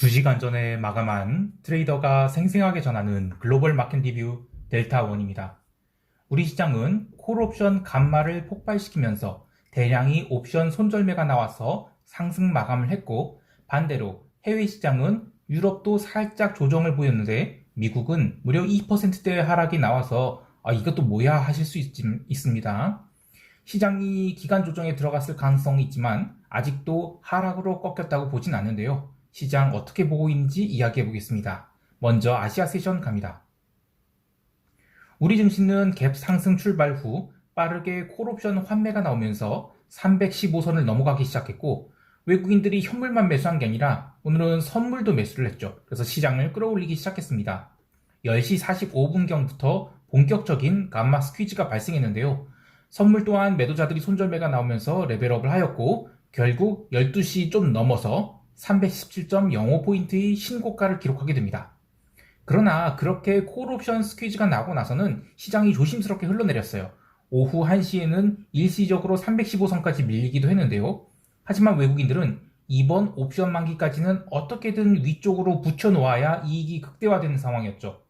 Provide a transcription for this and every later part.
2시간 전에 마감한 트레이더가 생생하게 전하는 글로벌 마켓 리뷰 델타원입니다. 우리 시장은 콜옵션 감마를 폭발시키면서 대량의 옵션 손절매가 나와서 상승 마감을 했고, 반대로 해외 시장은 유럽도 살짝 조정을 보였는데 미국은 무려 2%대의 하락이 나와서 이것도 뭐야 하실 수 있습니다. 시장이 기간 조정에 들어갔을 가능성이 있지만 아직도 하락으로 꺾였다고 보진 않는데요. 시장 어떻게 보고 있는지 이야기해 보겠습니다. 먼저 아시아 세션 갑니다. 우리 증시는 갭 상승 출발 후 빠르게 콜옵션 환매가 나오면서 315선을 넘어가기 시작했고, 외국인들이 현물만 매수한 게 아니라 오늘은 선물도 매수를 했죠. 그래서 시장을 끌어올리기 시작했습니다. 10시 45분경부터 본격적인 감마 스퀴즈가 발생했는데요. 선물 또한 매도자들이 손절매가 나오면서 레벨업을 하였고, 결국 12시 좀 넘어서 317.05포인트의 신고가를 기록하게 됩니다. 그러나 그렇게 콜옵션 스퀴즈가 나고 나서는 시장이 조심스럽게 흘러내렸어요. 오후 1시에는 일시적으로 315선까지 밀리기도 했는데요. 하지만 외국인들은 이번 옵션 만기까지는 어떻게든 위쪽으로 붙여놓아야 이익이 극대화되는 상황이었죠.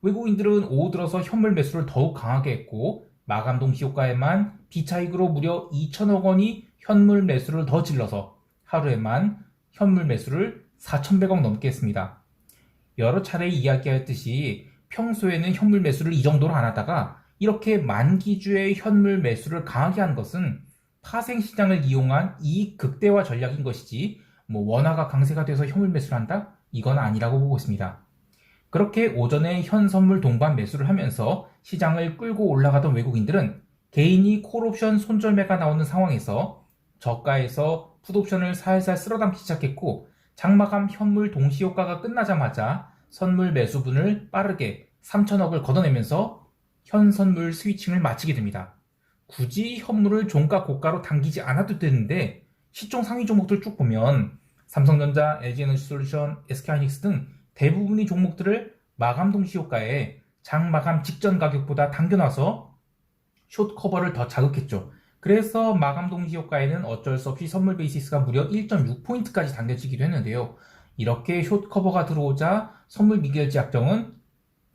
외국인들은 오후 들어서 현물 매수를 더욱 강하게 했고, 마감 동시 효과에만 비차익으로 무려 2천억 원이 현물 매수를 더 질러서 하루에만 현물 매수를 4,100억 넘게 했습니다. 여러 차례 이야기하였듯이 평소에는 현물 매수를 이 정도로 안 하다가 이렇게 만기주의 현물 매수를 강하게 한 것은 파생시장을 이용한 이익 극대화 전략인 것이지 원화가 강세가 돼서 현물 매수를 한다? 이건 아니라고 보고 있습니다. 그렇게 오전에 현 선물 동반 매수를 하면서 시장을 끌고 올라가던 외국인들은 개인이 콜옵션 손절매가 나오는 상황에서 저가에서 풋옵션을 살살 쓸어담기 시작했고, 장마감 현물 동시효과가 끝나자마자 선물 매수분을 빠르게 3천억을 걷어내면서 현 선물 스위칭을 마치게 됩니다. 굳이 현물을 종가 고가로 당기지 않아도 되는데 시총 상위 종목들 쭉 보면 삼성전자, LG에너지솔루션, SK하이닉스 등 대부분의 종목들을 마감 동시효과에 장마감 직전 가격보다 당겨놔서 숏 커버를 더 자극했죠. 그래서 마감 동시 효과에는 어쩔 수 없이 선물 베이시스가 무려 1.6포인트까지 당겨지기도 했는데요. 이렇게 숏 커버가 들어오자 선물 미결제 약정은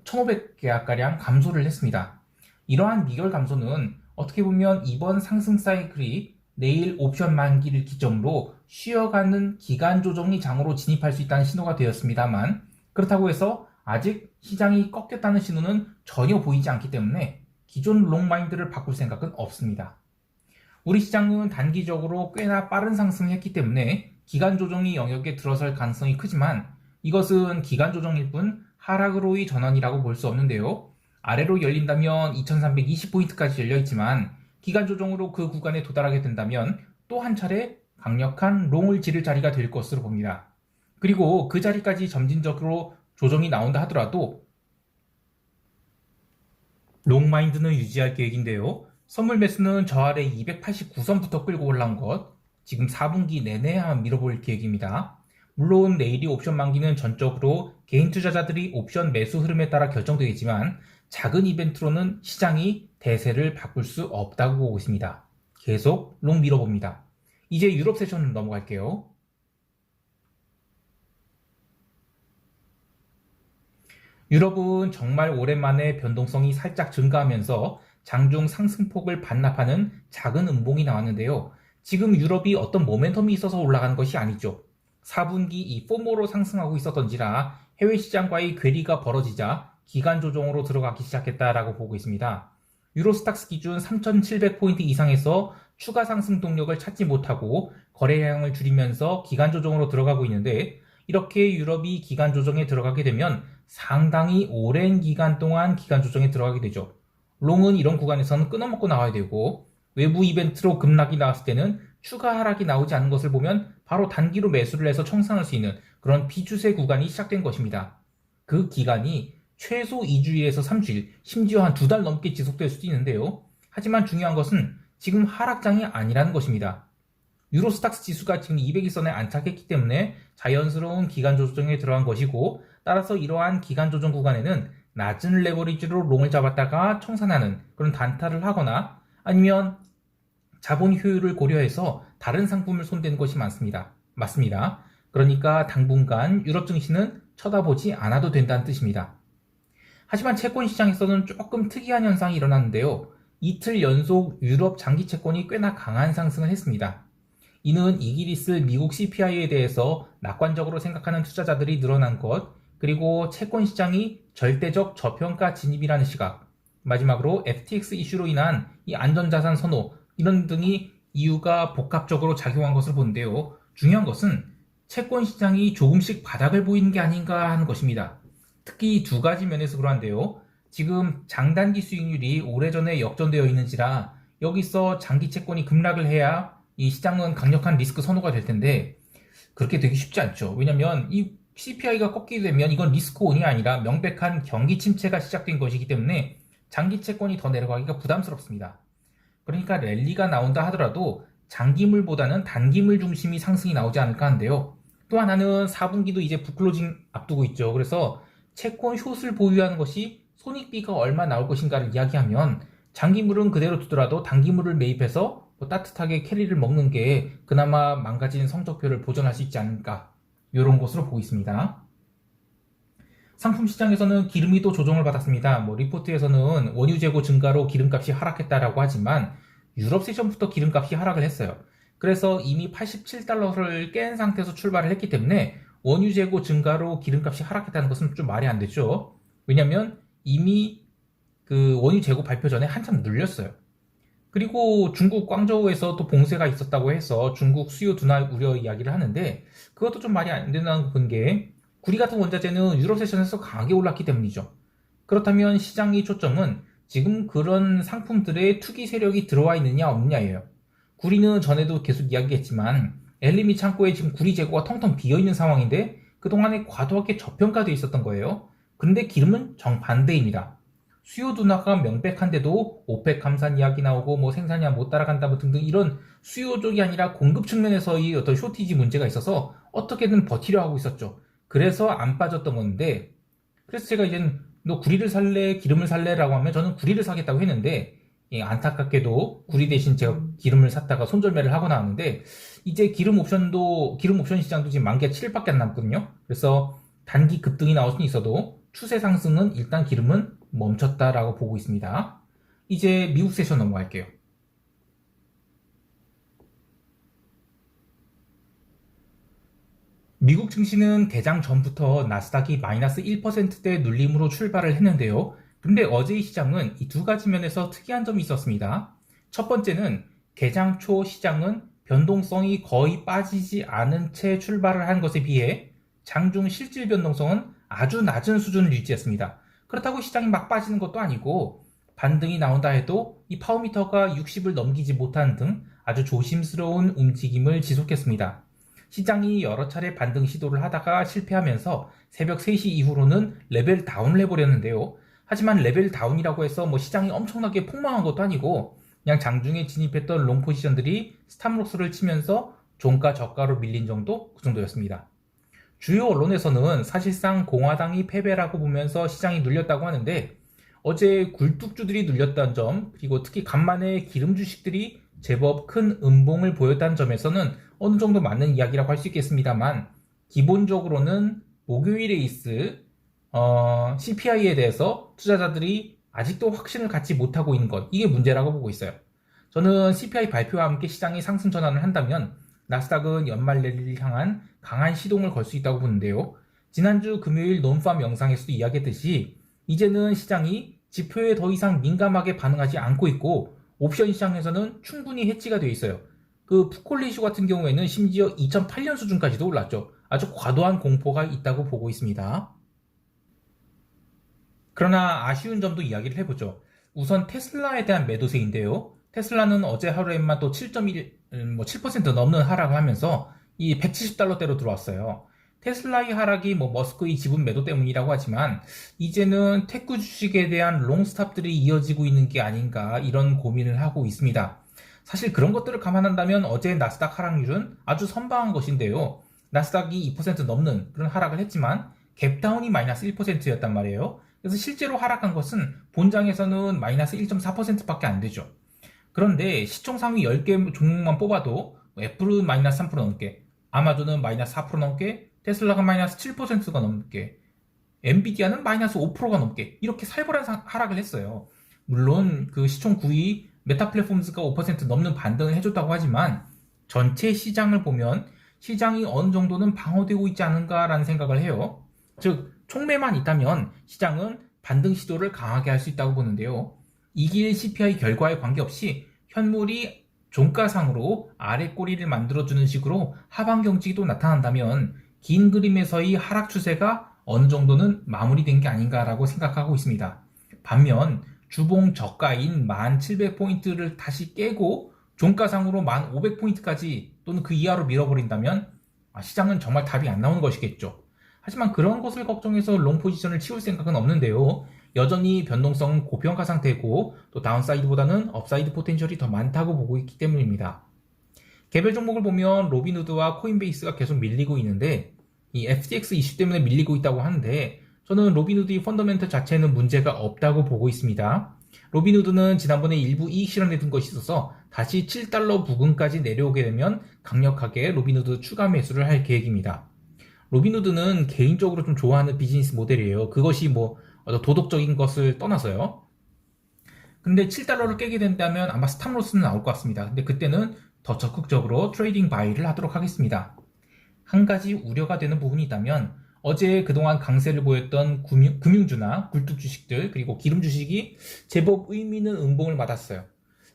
1,500계약가량 감소를 했습니다. 이러한 미결 감소는 어떻게 보면 이번 상승 사이클이 내일 옵션 만기를 기점으로 쉬어가는 기간 조정이 장으로 진입할 수 있다는 신호가 되었습니다만, 그렇다고 해서 아직 시장이 꺾였다는 신호는 전혀 보이지 않기 때문에 기존 롱마인드를 바꿀 생각은 없습니다. 우리 시장은 단기적으로 꽤나 빠른 상승을 했기 때문에 기간 조정이 영역에 들어설 가능성이 크지만 이것은 기간 조정일 뿐 하락으로의 전환이라고 볼 수 없는데요. 아래로 열린다면 2320포인트까지 열려있지만 기간 조정으로 그 구간에 도달하게 된다면 또 한 차례 강력한 롱을 지를 자리가 될 것으로 봅니다. 그리고 그 자리까지 점진적으로 조정이 나온다 하더라도 롱마인드는 유지할 계획인데요. 선물 매수는 저 아래 289선부터 끌고 올라온 것, 지금 4분기 내내 한번 밀어볼 계획입니다. 물론 내일이 옵션 만기는 전적으로 개인 투자자들이 옵션 매수 흐름에 따라 결정되겠지만 작은 이벤트로는 시장이 대세를 바꿀 수 없다고 보고 있습니다. 계속 롱 밀어봅니다. 이제 유럽 세션 넘어갈게요. 유럽은 정말 오랜만에 변동성이 살짝 증가하면서 장중 상승폭을 반납하는 작은 음봉이 나왔는데요. 지금 유럽이 어떤 모멘텀이 있어서 올라가는 것이 아니죠. 4분기 이 포모로 상승하고 있었던지라 해외 시장과의 괴리가 벌어지자 기간 조정으로 들어가기 시작했다라고 보고 있습니다. 유로스탁스 기준 3,700포인트 이상에서 추가 상승 동력을 찾지 못하고 거래량을 줄이면서 기간 조정으로 들어가고 있는데, 이렇게 유럽이 기간 조정에 들어가게 되면 상당히 오랜 기간 동안 기간 조정에 들어가게 되죠. 롱은 이런 구간에서는 끊어먹고 나와야 되고, 외부 이벤트로 급락이 나왔을 때는 추가 하락이 나오지 않는 것을 보면 바로 단기로 매수를 해서 청산할 수 있는 그런 비추세 구간이 시작된 것입니다. 그 기간이 최소 2주일에서 3주일, 심지어 한 2달 넘게 지속될 수도 있는데요. 하지만 중요한 것은 지금 하락장이 아니라는 것입니다. 유로스탁스 지수가 지금 200일선에 안착했기 때문에 자연스러운 기간 조정에 들어간 것이고, 따라서 이러한 기간 조정 구간에는 낮은 레버리지로 롱을 잡았다가 청산하는 그런 단타를 하거나 아니면 자본 효율을 고려해서 다른 상품을 손대는 것이 맞습니다. 그러니까 당분간 유럽 증시는 쳐다보지 않아도 된다는 뜻입니다. 하지만 채권 시장에서는 조금 특이한 현상이 일어났는데요. 이틀 연속 유럽 장기 채권이 꽤나 강한 상승을 했습니다. 이는 이기리스 미국 CPI에 대해서 낙관적으로 생각하는 투자자들이 늘어난 것, 그리고 채권 시장이 절대적 저평가 진입이라는 시각, 마지막으로 FTX 이슈로 인한 이 안전자산 선호, 이런 등이 이유가 복합적으로 작용한 것을 보는데요. 중요한 것은 채권 시장이 조금씩 바닥을 보이는 게 아닌가 하는 것입니다. 특히 두 가지 면에서 그러한데요. 지금 장단기 수익률이 오래전에 역전되어 있는지라 여기서 장기 채권이 급락을 해야 이 시장은 강력한 리스크 선호가 될 텐데 그렇게 되기 쉽지 않죠. 왜냐하면 이 CPI가 꺾이게 되면 이건 리스크 온이 아니라 명백한 경기 침체가 시작된 것이기 때문에 장기 채권이 더 내려가기가 부담스럽습니다. 그러니까 랠리가 나온다 하더라도 장기물보다는 단기물 중심이 상승이 나오지 않을까 하는데요. 또 하나는 4분기도 이제 붓클로징 앞두고 있죠. 그래서 채권 숏을 보유하는 것이 손익비가 얼마 나올 것인가를 이야기하면 장기물은 그대로 두더라도 단기물을 매입해서 따뜻하게 캐리를 먹는 게 그나마 망가진 성적표를 보존할 수 있지 않을까, 이런 것으로 보고 있습니다. 상품 시장에서는 기름이 또 조정을 받았습니다. 리포트에서는 원유 재고 증가로 기름값이 하락했다라고 하지만 유럽 세션부터 기름값이 하락을 했어요. 그래서 이미 87달러를 깬 상태에서 출발을 했기 때문에 원유 재고 증가로 기름값이 하락했다는 것은 좀 말이 안 되죠. 왜냐면 이미 그 원유 재고 발표 전에 한참 눌렸어요. 그리고 중국 광저우에서 또 봉쇄가 있었다고 해서 중국 수요 둔화 우려 이야기를 하는데 그것도 좀 말이 안 된다는 본 게 구리 같은 원자재는 유럽 세션에서 강하게 올랐기 때문이죠. 그렇다면 시장의 초점은 지금 그런 상품들의 투기 세력이 들어와 있느냐 없느냐예요. 구리는 전에도 계속 이야기했지만 엘리미 창고에 지금 구리 재고가 텅텅 비어있는 상황인데 그동안에 과도하게 저평가되어 있었던 거예요. 그런데 기름은 정반대입니다. 수요 둔화가 명백한데도 오펙 감산 이야기 나오고 생산량 못 따라간다 등등 이런 수요 쪽이 아니라 공급 측면에서의 어떤 쇼티지 문제가 있어서 어떻게든 버티려 하고 있었죠. 그래서 안 빠졌던 건데, 그래서 제가 이제 너 구리를 살래 기름을 살래라고 하면 저는 구리를 사겠다고 했는데 안타깝게도 구리 대신 제가 기름을 샀다가 손절매를 하고 나왔는데 이제 기름 옵션 시장도 지금 만기가 7일밖에 안 남거든요. 그래서 단기 급등이 나올 수는 있어도 추세 상승은 일단 기름은 멈췄다라고 보고 있습니다. 이제 미국 세션 넘어갈게요. 미국 증시는 개장 전부터 나스닥이 마이너스 1%대 눌림으로 출발을 했는데요. 근데 어제의 시장은 이 두 가지 면에서 특이한 점이 있었습니다. 첫 번째는 개장 초 시장은 변동성이 거의 빠지지 않은 채 출발을 한 것에 비해 장중 실질 변동성은 아주 낮은 수준을 유지했습니다. 그렇다고 시장이 막 빠지는 것도 아니고 반등이 나온다 해도 이 파워미터가 60을 넘기지 못하는 등 아주 조심스러운 움직임을 지속했습니다. 시장이 여러 차례 반등 시도를 하다가 실패하면서 새벽 3시 이후로는 레벨 다운을 해버렸는데요. 하지만 레벨 다운이라고 해서 시장이 엄청나게 폭망한 것도 아니고 그냥 장중에 진입했던 롱 포지션들이 스탑로스를 치면서 종가 저가로 밀린 정도, 그 정도였습니다. 주요 언론에서는 사실상 공화당이 패배라고 보면서 시장이 눌렸다고 하는데 어제 굴뚝주들이 눌렸다는 점, 그리고 특히 간만에 기름 주식들이 제법 큰 음봉을 보였다는 점에서는 어느 정도 맞는 이야기라고 할 수 있겠습니다만 기본적으로는 목요일에 있을 CPI에 대해서 투자자들이 아직도 확신을 갖지 못하고 있는 것, 이게 문제라고 보고 있어요. 저는 CPI 발표와 함께 시장이 상승 전환을 한다면 나스닥은 연말 랠리를 향한 강한 시동을 걸 수 있다고 보는데요. 지난주 금요일 논팜 영상에서도 이야기했듯이 이제는 시장이 지표에 더 이상 민감하게 반응하지 않고 있고 옵션 시장에서는 충분히 해지가 되어 있어요. 그 푸콜리 이슈 같은 경우에는 심지어 2008년 수준까지도 올랐죠. 아주 과도한 공포가 있다고 보고 있습니다. 그러나 아쉬운 점도 이야기를 해보죠. 우선 테슬라에 대한 매도세인데요. 테슬라는 어제 하루에만 또 7% 넘는 하락을 하면서 이 170달러대로 들어왔어요. 테슬라의 하락이 머스크의 지분 매도 때문이라고 하지만 이제는 테크 주식에 대한 롱스탑들이 이어지고 있는 게 아닌가, 이런 고민을 하고 있습니다. 사실 그런 것들을 감안한다면 어제 나스닥 하락률은 아주 선방한 것인데요. 나스닥이 2% 넘는 그런 하락을 했지만 갭다운이 마이너스 1%였단 말이에요. 그래서 실제로 하락한 것은 본장에서는 마이너스 1.4%밖에 안 되죠. 그런데 시총 상위 10개 종목만 뽑아도 애플은 마이너스 3% 넘게, 아마존은 마이너스 4% 넘게, 테슬라가 마이너스 7%가 넘게, 엔비디아는 마이너스 5%가 넘게 이렇게 살벌한 하락을 했어요. 물론 그 시총 9위 메타 플랫폼즈가 5% 넘는 반등을 해줬다고 하지만 전체 시장을 보면 시장이 어느 정도는 방어되고 있지 않은가라는 생각을 해요. 즉 총매만 있다면 시장은 반등 시도를 강하게 할 수 있다고 보는데요. 2기 CPI 결과에 관계없이 현물이 종가상으로 아래 꼬리를 만들어주는 식으로 하방 경직도 나타난다면 긴 그림에서의 하락 추세가 어느 정도는 마무리된 게 아닌가라고 생각하고 있습니다. 반면 주봉 저가인 1700포인트를 다시 깨고 종가상으로 1500포인트까지 또는 그 이하로 밀어버린다면 시장은 정말 답이 안 나오는 것이겠죠. 하지만 그런 것을 걱정해서 롱 포지션을 치울 생각은 없는데요. 여전히 변동성은 고평가 상태고 또 다운사이드보다는 업사이드 포텐셜이 더 많다고 보고 있기 때문입니다. 개별 종목을 보면 로빈후드와 코인베이스가 계속 밀리고 있는데 이 FTX 이슈 때문에 밀리고 있다고 하는데 저는 로빈후드의 펀더멘털 자체는 문제가 없다고 보고 있습니다. 로빈후드는 지난번에 일부 이익 실현에 둔 것이 있어서 다시 7달러 부근까지 내려오게 되면 강력하게 로빈후드 추가 매수를 할 계획입니다. 로빈후드는 개인적으로 좀 좋아하는 비즈니스 모델이에요. 그것이 뭐 도덕적인 것을 떠나서요. 근데 7달러를 깨게 된다면 아마 스탑로스는 나올 것 같습니다. 근데 그때는 더 적극적으로 트레이딩 바이를 하도록 하겠습니다. 한 가지 우려가 되는 부분이 있다면 어제 그동안 강세를 보였던 금융주나 굴뚝 주식들 그리고 기름 주식이 제법 의미 있는 음봉을 맞았어요.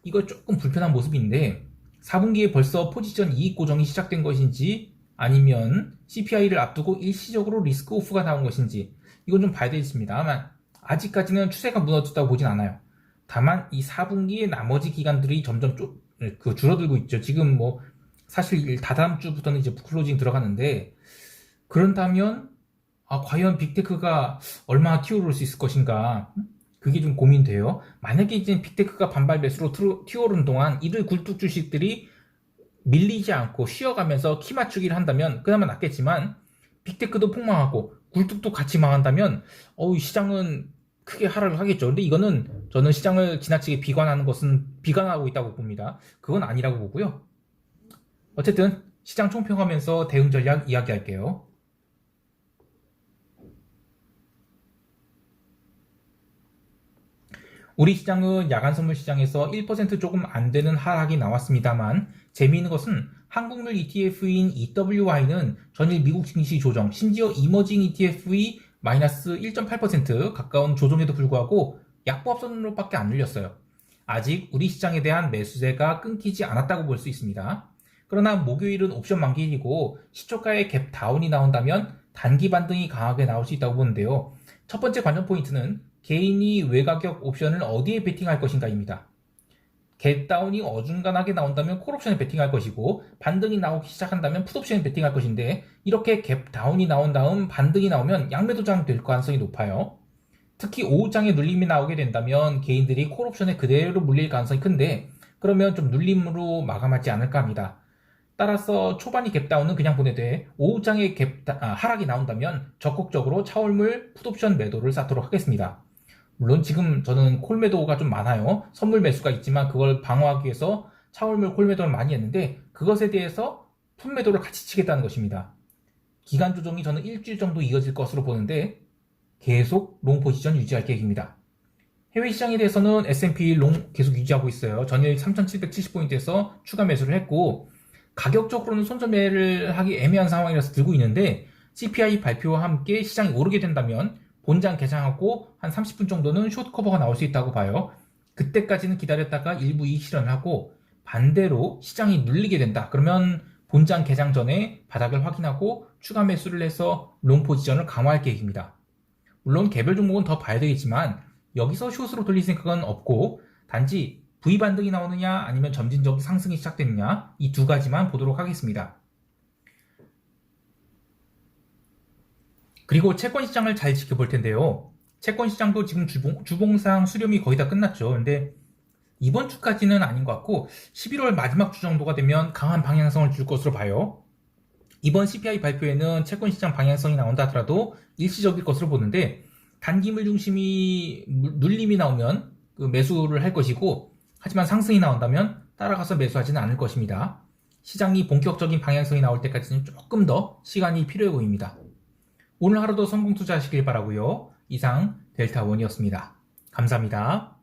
이거 조금 불편한 모습인데 4분기에 벌써 포지션 이익 고정이 시작된 것인지 아니면 CPI를 앞두고 일시적으로 리스크 오프가 나온 것인지 이건 좀 봐야 되겠습니다만 아직까지는 추세가 무너졌다고 보진 않아요. 다만 이 4분기의 나머지 기간들이 점점 줄어들고 있죠. 지금 뭐 사실 다다음 주부터는 이제 클로징 들어가는데 그런다면 과연 빅테크가 얼마나 튀어오를 수 있을 것인가 그게 좀 고민돼요. 만약에 이제 빅테크가 반발 매수로 튀어오른 동안 이들 굴뚝 주식들이 밀리지 않고 쉬어가면서 키 맞추기를 한다면 그나마 낫겠지만 빅테크도 폭망하고 굴뚝도 같이 망한다면 시장은 크게 하락을 하겠죠. 근데 이거는 저는 시장을 지나치게 비관하고 있다고 봅니다. 그건 아니라고 보고요. 어쨌든 시장 총평하면서 대응 전략 이야기할게요. 우리 시장은 야간 선물 시장에서 1% 조금 안 되는 하락이 나왔습니다만 재미있는 것은 한국물 ETF인 EWY는 전일 미국 증시 조정, 심지어 이머징 ETF의 마이너스 1.8% 가까운 조정에도 불구하고 약보합선으로밖에 안 눌렸어요. 아직 우리 시장에 대한 매수세가 끊기지 않았다고 볼 수 있습니다. 그러나 목요일은 옵션 만기이고 시초가의 갭 다운이 나온다면 단기 반등이 강하게 나올 수 있다고 보는데요. 첫 번째 관전 포인트는 개인이 외가격 옵션을 어디에 베팅할 것인가입니다. 갭 다운이 어중간하게 나온다면 콜옵션에 베팅할 것이고 반등이 나오기 시작한다면 풋옵션에 베팅할 것인데 이렇게 갭 다운이 나온 다음 반등이 나오면 양매도장 될 가능성이 높아요. 특히 오후장에 눌림이 나오게 된다면 개인들이 콜옵션에 그대로 물릴 가능성이 큰데 그러면 좀 눌림으로 마감하지 않을까 합니다. 따라서 초반이 갭다운은 그냥 보내되 오후장에 하락이 나온다면 적극적으로 차월물 풋옵션 매도를 쌓도록 하겠습니다. 물론 지금 저는 콜 매도가 좀 많아요. 선물 매수가 있지만 그걸 방어하기 위해서 차월물 콜 매도를 많이 했는데 그것에 대해서 풋 매도를 같이 치겠다는 것입니다. 기간 조정이 저는 일주일 정도 이어질 것으로 보는데 계속 롱 포지션 유지할 계획입니다. 해외 시장에 대해서는 S&P 롱 계속 유지하고 있어요. 전일 3770포인트에서 추가 매수를 했고 가격적으로는 손절매를 하기 애매한 상황이라서 들고 있는데 CPI 발표와 함께 시장이 오르게 된다면 본장 개장하고 한 30분 정도는 숏 커버가 나올 수 있다고 봐요. 그때까지는 기다렸다가 일부 이익 실현을 하고 반대로 시장이 눌리게 된다. 그러면 본장 개장 전에 바닥을 확인하고 추가 매수를 해서 롱 포지션을 강화할 계획입니다. 물론 개별 종목은 더 봐야 되겠지만 여기서 숏으로 돌릴 생각은 없고 단지 V 반등이 나오느냐 아니면 점진적 상승이 시작되느냐 이 두 가지만 보도록 하겠습니다. 그리고 채권 시장을 잘 지켜볼 텐데요. 채권 시장도 지금 주봉상 수렴이 거의 다 끝났죠. 근데 이번 주까지는 아닌 것 같고 11월 마지막 주 정도가 되면 강한 방향성을 줄 것으로 봐요. 이번 CPI 발표에는 채권 시장 방향성이 나온다 하더라도 일시적일 것으로 보는데 단기물 중심이 눌림이 나오면 그 매수를 할 것이고 하지만 상승이 나온다면 따라가서 매수하지는 않을 것입니다. 시장이 본격적인 방향성이 나올 때까지는 조금 더 시간이 필요해 보입니다. 오늘 하루도 성공 투자하시길 바라고요. 이상 델타원이었습니다. 감사합니다.